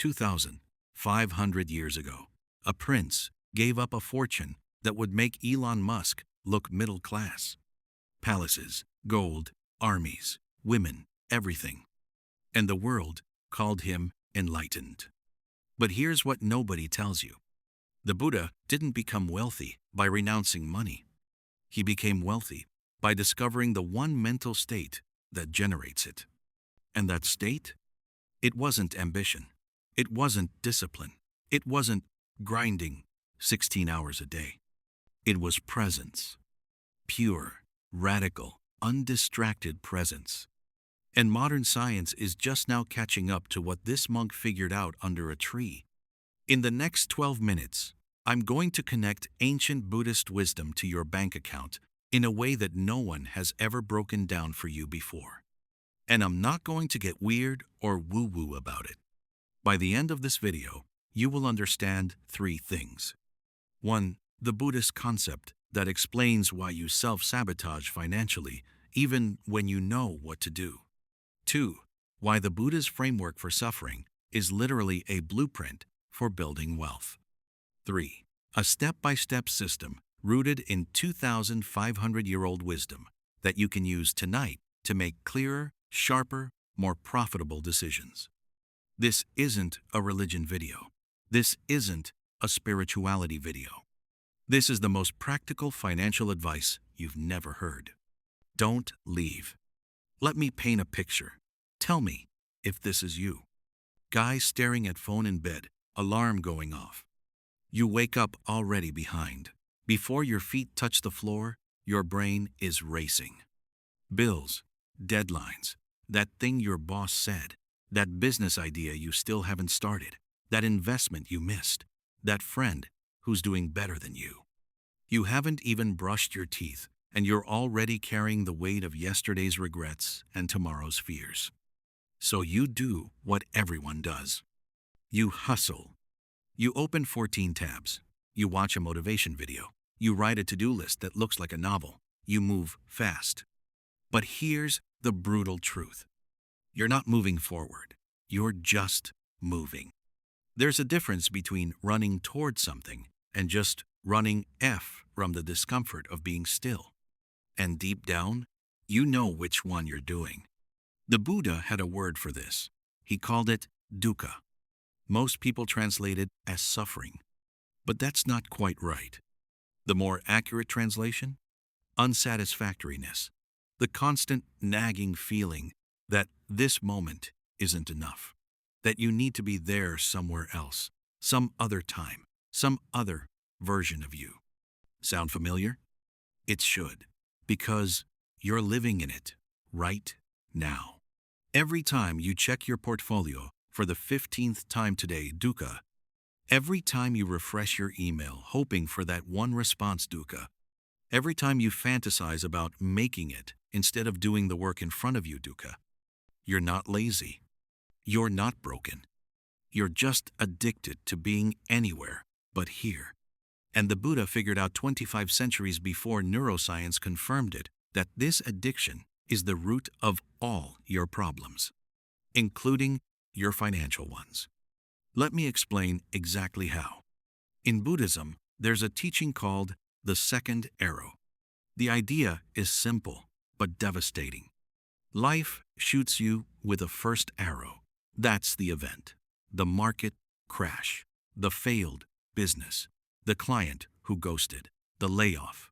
2,500 years ago, a prince gave up a fortune that would make Elon Musk look middle class. Palaces, gold, armies, women, everything. And the world called him enlightened. But here's what nobody tells you. The Buddha didn't become wealthy by renouncing money. He became wealthy by discovering the one mental state that generates it. And that state? It wasn't ambition. It wasn't discipline. It wasn't grinding 16 hours a day. It was presence. Pure, radical, undistracted presence. And modern science is just now catching up to what this monk figured out under a tree. In the next 12 minutes, I'm going to connect ancient Buddhist wisdom to your bank account in a way that no one has ever broken down for you before. And I'm not going to get weird or woo-woo about it. By the end of this video, you will understand 3 things. 1. The Buddhist concept that explains why you self-sabotage financially, even when you know what to do. 2. Why the Buddha's framework for suffering is literally a blueprint for building wealth. 3. A step-by-step system rooted in 2,500-year-old wisdom that you can use tonight to make clearer, sharper, more profitable decisions. This isn't a religion video. This isn't a spirituality video. This is the most practical financial advice you've never heard. Don't leave. Let me paint a picture. Tell me if this is you. Guy staring at phone in bed, alarm going off. You wake up already behind. Before your feet touch the floor, your brain is racing. Bills, deadlines, that thing your boss said, that business idea you still haven't started, that investment you missed, that friend who's doing better than you. You haven't even brushed your teeth, and you're already carrying the weight of yesterday's regrets and tomorrow's fears. So you do what everyone does. You hustle. You open 14 tabs. You watch a motivation video. You write a to-do list that looks like a novel. You move fast. But here's the brutal truth. You're not moving forward. You're just moving. There's a difference between running towards something and just running from the discomfort of being still. And deep down, you know which one you're doing. The Buddha had a word for this. He called it dukkha. Most people translate it as suffering. But that's not quite right. The more accurate translation? Unsatisfactoriness. The constant nagging feeling that this moment isn't enough. That you need to be there somewhere else, some other time, some other version of you. Sound familiar? It should, because you're living in it right now. Every time you check your portfolio for the 15th time today, dukkha. Every time you refresh your email hoping for that one response, dukkha. Every time you fantasize about making it instead of doing the work in front of you, dukkha. You're not lazy. You're not broken. You're just addicted to being anywhere but here. And the Buddha figured out 25 centuries before neuroscience confirmed it that this addiction is the root of all your problems, including your financial ones. Let me explain exactly how. In Buddhism, there's a teaching called the second arrow. The idea is simple but devastating. Life shoots you with a first arrow. That's the event, the market crash, the failed business, the client who ghosted, the layoff.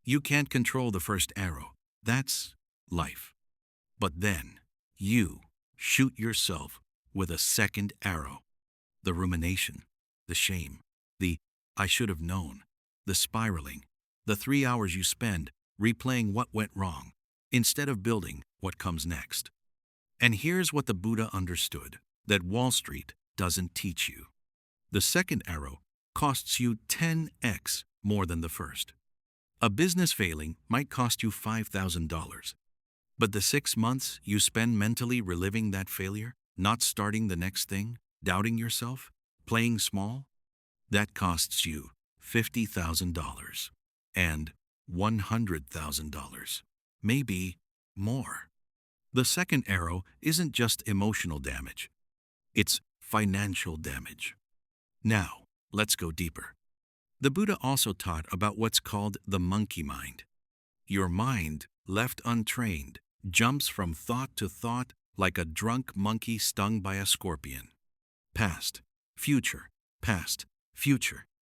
You can't control the first arrow. That's life. But then you shoot yourself with a second arrow. The rumination, the shame, the I should have known, the spiraling, the 3 hours you spend replaying what went wrong instead of building what comes next. And here's what the Buddha understood that Wall Street doesn't teach you. The second arrow costs you 10x more than the first. A business failing might cost you $5,000. But the 6 months you spend mentally reliving that failure, not starting the next thing, doubting yourself, playing small, that costs you $50,000 and $100,000, maybe more. The second arrow isn't just emotional damage. It's financial damage. Now, let's go deeper. The Buddha also taught about what's called the monkey mind. Your mind, left untrained, jumps from thought to thought like a drunk monkey stung by a scorpion. Past, future,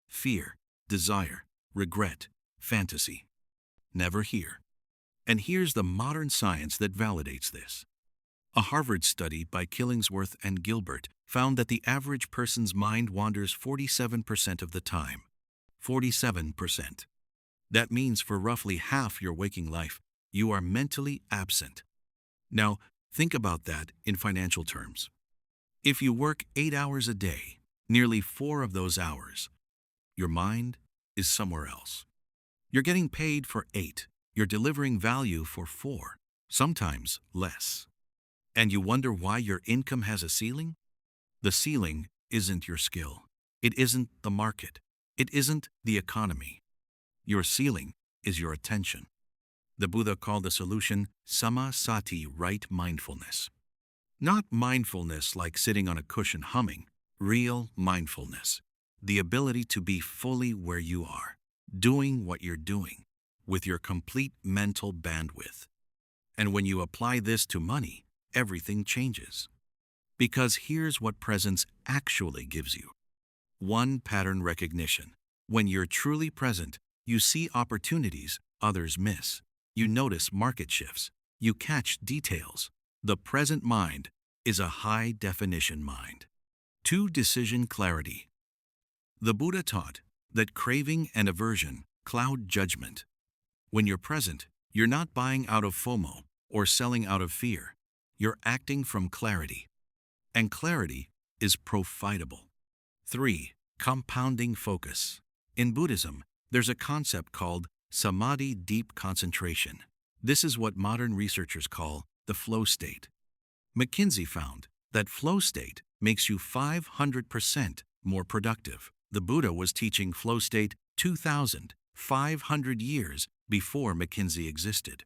fear, desire, regret, fantasy. Never here. And here's the modern science that validates this. A Harvard study by Killingsworth and Gilbert found that the average person's mind wanders 47% of the time. 47%. That means for roughly half your waking life, you are mentally absent. Now, think about that in financial terms. If you work 8 hours a day, nearly 4 of those hours, your mind is somewhere else. You're getting paid for 8. You're delivering value for 4, sometimes less. And you wonder why your income has a ceiling? The ceiling isn't your skill. It isn't the market. It isn't the economy. Your ceiling is your attention. The Buddha called the solution sama sati, right mindfulness. Not mindfulness like sitting on a cushion humming, real mindfulness. The ability to be fully where you are, doing what you're doing, with your complete mental bandwidth. And when you apply this to money, everything changes. Because here's what presence actually gives you. 1, pattern recognition. When you're truly present, you see opportunities others miss. You notice market shifts. You catch details. The present mind is a high-definition mind. 2, decision clarity. The Buddha taught that craving and aversion cloud judgment. When you're present, you're not buying out of FOMO or selling out of fear. You're acting from clarity. And clarity is profitable. 3, compounding focus. In Buddhism, there's a concept called samadhi, deep concentration. This is what modern researchers call the flow state. McKinsey found that flow state makes you 500% more productive. The Buddha was teaching flow state 2,500 years before McKinsey existed.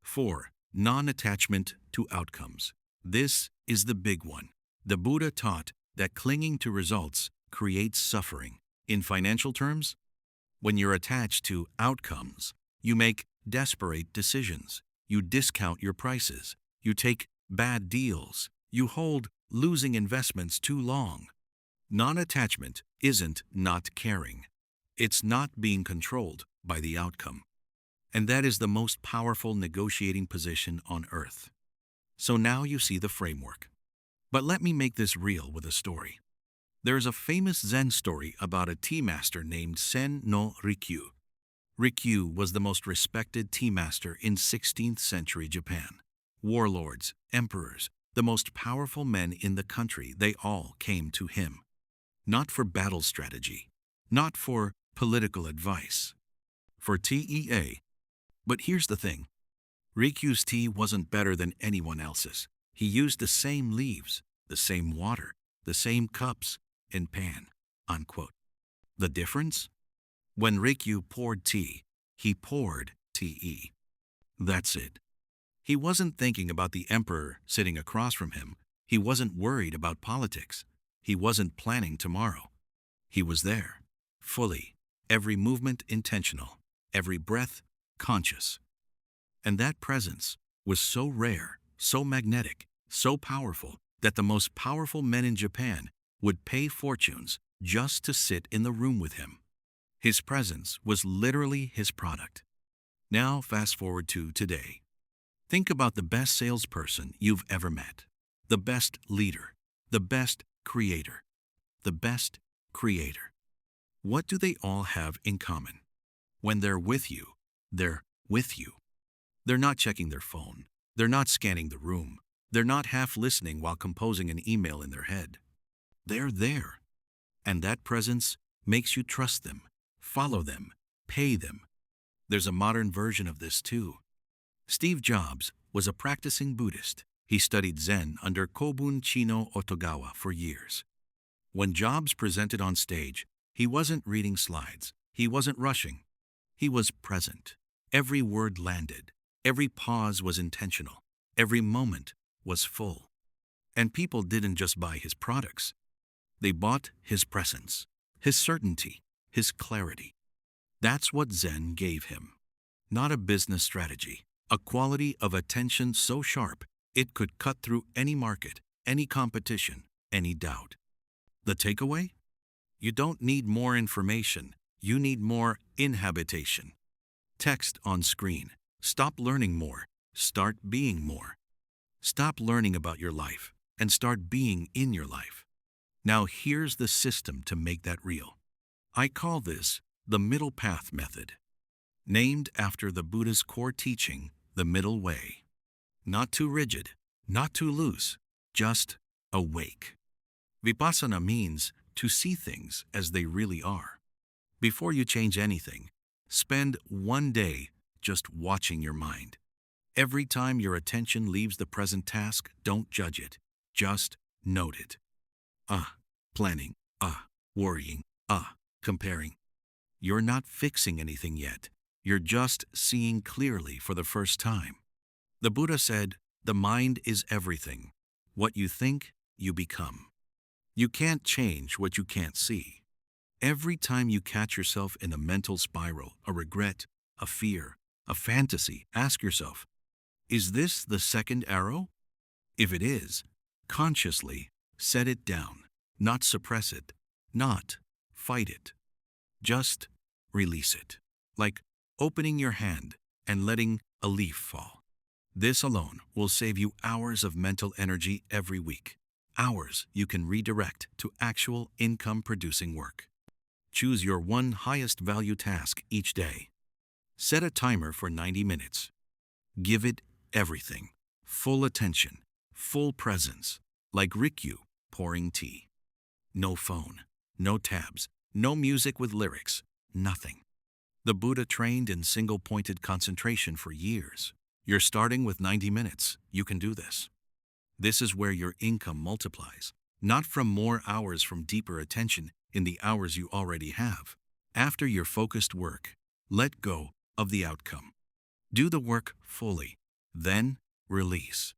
4, non-attachment to outcomes. This is the big one. The Buddha taught that clinging to results creates suffering. In financial terms, when you're attached to outcomes, you make desperate decisions. You discount your prices. You take bad deals. You hold losing investments too long. Non-attachment isn't not caring. It's not being controlled by the outcome. And that is the most powerful negotiating position on earth. So now you see the framework. But let me make this real with a story. There is a famous Zen story about a tea master named Sen no Rikyu. Rikyu was the most respected tea master in 16th century Japan. Warlords, emperors, the most powerful men in the country, they all came to him. Not for battle strategy, not for political advice, for TEA. But here's the thing. Rikyu's tea wasn't better than anyone else's. He used the same leaves, the same water, the same cups and pan, unquote. The difference? When Rikyu poured tea, he poured TE. That's it. He wasn't thinking about the emperor sitting across from him. He wasn't worried about politics. He wasn't planning tomorrow. He was there, fully, every movement intentional, every breath conscious. And that presence was so rare, so magnetic, so powerful that the most powerful men in Japan would pay fortunes just to sit in the room with him. His presence was literally his product. Now fast forward to today. Think about the best salesperson you've ever met, the best leader, the best creator, the best creator. What do they all have in common? When they're with you, they're with you. They're not checking their phone. They're not scanning the room. They're not half listening while composing an email in their head. They're there. And that presence makes you trust them, follow them, pay them. There's a modern version of this too. Steve Jobs was a practicing Buddhist. He studied Zen under Kobun Chino Otogawa for years. When Jobs presented on stage, he wasn't reading slides. He wasn't rushing. He was present. Every word landed. Every pause was intentional. Every moment was full. And people didn't just buy his products. They bought his presence, his certainty, his clarity. That's what Zen gave him. Not a business strategy, a quality of attention so sharp it could cut through any market, any competition, any doubt. The takeaway? You don't need more information, you need more inhabitation. Text on screen. Stop learning more, start being more. Stop learning about your life and start being in your life. Now here's the system to make that real. I call this the middle path method, named after the Buddha's core teaching, the middle way. Not too rigid, not too loose, just awake. Vipassana means to see things as they really are. Before you change anything, spend one day just watching your mind. Every time your attention leaves the present task, don't judge it. Just note it. Planning. Worrying. Comparing. You're not fixing anything yet. You're just seeing clearly for the first time. The Buddha said, the mind is everything. What you think, you become. You can't change what you can't see. Every time you catch yourself in a mental spiral, a regret, a fear, a fantasy, ask yourself, is this the second arrow? If it is, consciously set it down, not suppress it, not fight it. Just release it, like opening your hand and letting a leaf fall. This alone will save you hours of mental energy every week, hours you can redirect to actual income-producing work. Choose your one highest value task each day. Set a timer for 90 minutes. Give it everything, full attention, full presence, like Rikyu pouring tea. No phone, no tabs, no music with lyrics, nothing. The Buddha trained in single-pointed concentration for years. You're starting with 90 minutes. You can do this. This is where your income multiplies, not from more hours from deeper attention in the hours you already have. After your focused work, let go of the outcome. Do the work fully, then release.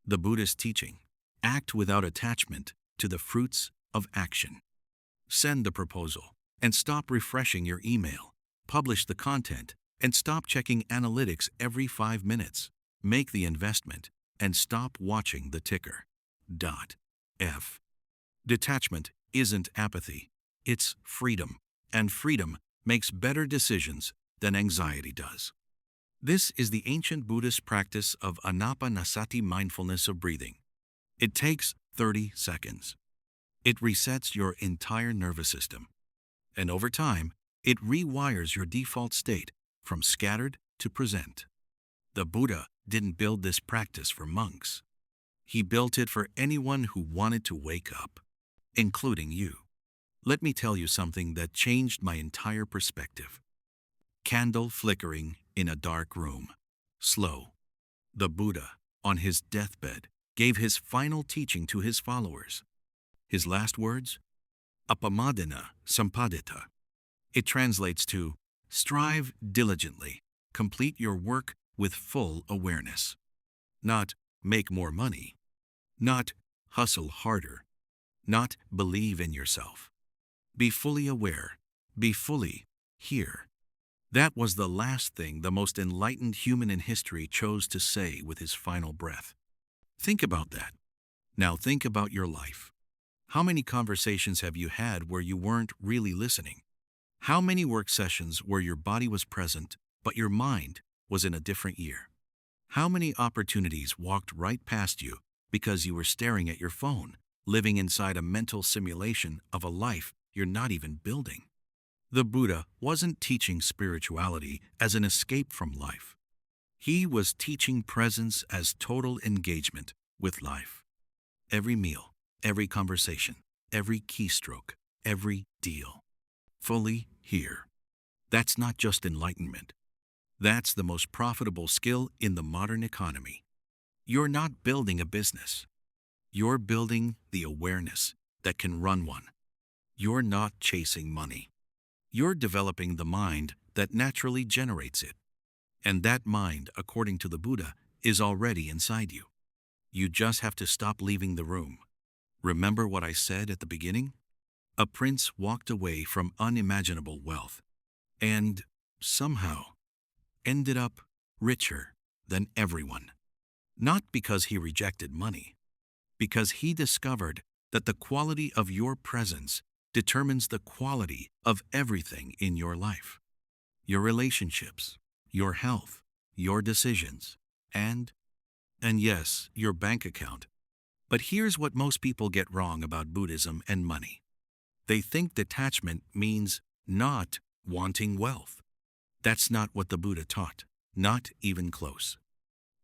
The Buddha's teaching, act without attachment to the fruits of action. Send the proposal and stop refreshing your email. Publish the content and stop checking analytics every 5 minutes. Make the investment and stop watching the ticker. F. Detachment isn't apathy, it's freedom, and freedom makes better decisions than anxiety does. This is the ancient Buddhist practice of anapanasati mindfulness of breathing. It takes 30 seconds. It resets your entire nervous system. And over time, it rewires your default state from scattered to present. The Buddha didn't build this practice for monks. He built it for anyone who wanted to wake up, including you. Let me tell you something that changed my entire perspective. Candle flickering in a dark room. Slow. The Buddha, on his deathbed, gave his final teaching to his followers. His last words? Apamadena sampadita. It translates to, strive diligently, complete your work with full awareness. Not make more money. Not hustle harder. Not believe in yourself. Be fully aware. Be fully here. That was the last thing the most enlightened human in history chose to say with his final breath. Think about that. Now think about your life. How many conversations have you had where you weren't really listening? How many work sessions where your body was present, but your mind was in a different year? How many opportunities walked right past you because you were staring at your phone, living inside a mental simulation of a life you're not even building? The Buddha wasn't teaching spirituality as an escape from life. He was teaching presence as total engagement with life. Every meal, every conversation, every keystroke, every deal. Fully here. That's not just enlightenment. That's the most profitable skill in the modern economy. You're not building a business. You're building the awareness that can run one. You're not chasing money. You're developing the mind that naturally generates it. And that mind, according to the Buddha, is already inside you. You just have to stop leaving the room. Remember what I said at the beginning? A prince walked away from unimaginable wealth and, somehow, ended up richer than everyone. Not because he rejected money, because he discovered that the quality of your presence determines the quality of everything in your life. Your relationships, your health, your decisions, and yes, your bank account. But here's what most people get wrong about Buddhism and money. They think detachment means not wanting wealth. That's not what the Buddha taught, not even close.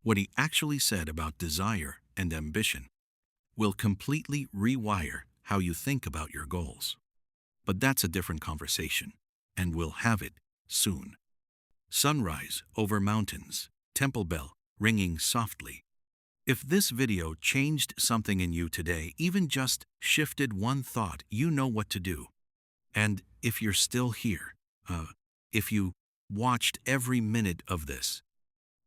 What he actually said about desire and ambition will completely rewire how you think about your goals. But that's a different conversation, and we'll have it soon. Sunrise over mountains, temple bell ringing softly. If this video changed something in you today, even just shifted one thought, you know what to do. And if you're still here, if you watched every minute of this,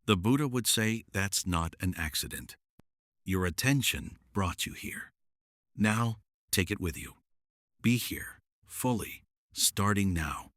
the Buddha would say that's not an accident. Your attention brought you here. Now, take it with you. Be here, fully, starting now.